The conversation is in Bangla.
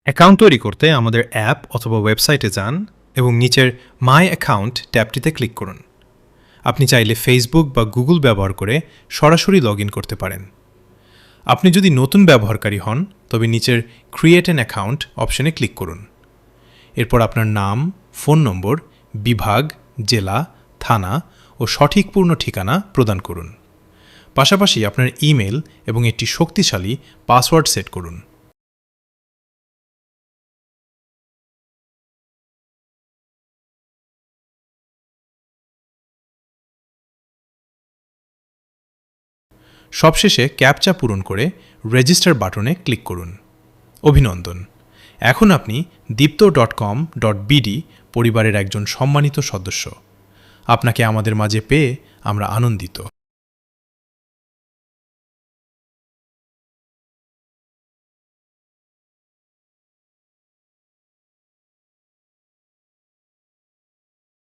অ্যাকাউন্ট তৈরি করতে আমাদের অ্যাপ অথবা ওয়েবসাইটে যান এবং নিচের মাই অ্যাকাউন্ট ট্যাবটিতে ক্লিক করুন। আপনি চাইলে ফেসবুক বা গুগল ব্যবহার করে সরাসরি লগ ইন করতে পারেন। আপনি যদি নতুন ব্যবহারকারী হন তবে নিচের ক্রিয়েট অ্যান অ্যাকাউন্ট অপশনে ক্লিক করুন। এরপর আপনার নাম, ফোন নম্বর, বিভাগ, জেলা, থানা ও সঠিক পূর্ণ ঠিকানা প্রদান করুন। পাশাপাশি আপনার ইমেল এবং একটি শক্তিশালী পাসওয়ার্ড সেট করুন। সবশেষে ক্যাপচা পূরণ করে রেজিস্টার বাটনে ক্লিক করুন। অভিনন্দন! এখন আপনি dipto.com.bd পরিবারের একজন সম্মানিত সদস্য। আপনাকে আমাদের মাঝে পেয়ে আমরা আনন্দিত।